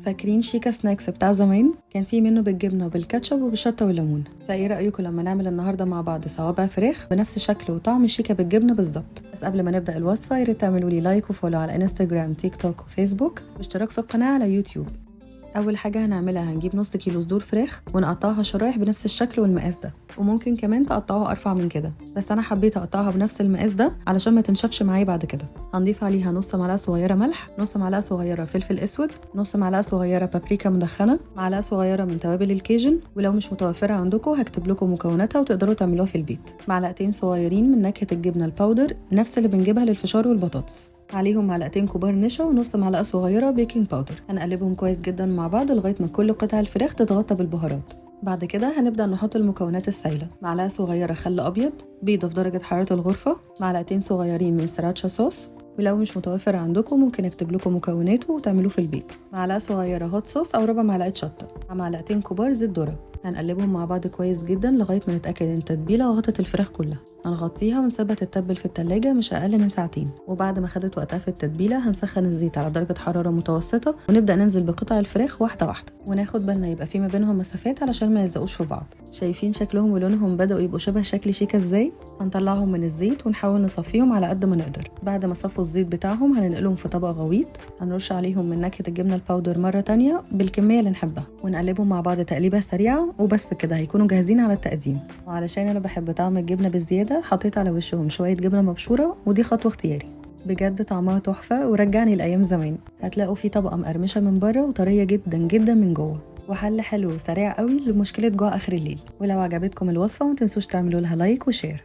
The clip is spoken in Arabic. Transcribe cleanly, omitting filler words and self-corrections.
فاكرين شيكا سناكس بتاع زمان؟ كان في منه بالجبنه وبالكاتشب وبالشطه والليمون. فايه رايكم لما نعمل النهارده مع بعض صوابع فراخ بنفس شكل وطعم الشيكا بالجبنه بالظبط؟ بس قبل ما نبدا الوصفه يا ريت تعملوا لي لايك وفولو على انستجرام تيك توك وفيسبوك واشتراك في القناه على يوتيوب. اول حاجه هنعملها هنجيب نص كيلو صدور فراخ ونقطعها شرايح بنفس الشكل والمقاس ده، وممكن كمان تقطعوها ارفع من كده، بس انا حبيت اقطعها بنفس المقاس ده علشان ما تنشفش معايا بعد كده. هنضيف عليها نص معلقه صغيره ملح، نص معلقه صغيره فلفل اسود، نص معلقه صغيره بابريكا مدخنه، معلقه صغيره من توابل الكيجن، ولو مش متوفره عندكم هكتب لكم مكوناتها وتقدروا تعملوها في البيت. معلقتين صغيرين من نكهه الجبنه الباودر نفس اللي بنجيبها للفشار والبطاطس، عليهم معلقتين كبار نشا ونص معلقه صغيره بيكنج باودر. هنقلبهم كويس جدا مع بعض لغايه ما كل قطع الفراخ تتغطى بالبهارات. بعد كده هنبدا نحط المكونات السائله: معلقه صغيره خل ابيض، بيضه في درجه حراره الغرفه، معلقتين صغيرين من سراتشا صوص، ولو مش متوفر عندكم ممكن اكتب لكم مكوناته وتعملوه في البيت، معلقه صغيره هوت صوص او ربع معلقه شطه، مع معلقتين كبار زيت ذره. هنقلبهم مع بعض كويس جدا لغايه ما نتاكد ان التتبيله غطت الفراخ كلها. هنغطيها ونسيبها تتبل في التلاجة مش اقل من ساعتين، وبعد ما خدت وقتها في التتبيله هنسخن الزيت على درجه حراره متوسطه ونبدا ننزل بقطع الفراخ واحده واحده، وناخد بالنا يبقى في ما بينهم مسافات علشان ما يلزقوش في بعض. شايفين شكلهم ولونهم بداوا يبقوا شبه شكل شيكا ازاي؟ هنطلعهم من الزيت ونحاول نصفيهم على قد ما نقدر. بعد ما صفوا الزيت بتاعهم هننقلهم في طبق غويط، هنرش عليهم من نكهه الجبنه الباودر مره تانية بالكميه اللي نحبها، ونقلبهم مع بعض تقليبه سريعه وبس كده هيكونوا جاهزين على التقديم. وعلشان انا بحب طعم الجبنه بالزياده حطيت على وشهم شويه جبنه مبشوره، ودي خطوه اختياري. بجد طعمها تحفه ورجعني لايام زمان. هتلاقوا فيه طبقه مقرمشه من بره وطريه جدا جدا من جوه، وحل حلو وسريع قوي لمشكله جوع اخر الليل. ولو عجبتكم الوصفه ما تنسوش تعملوا لها لايك وشير.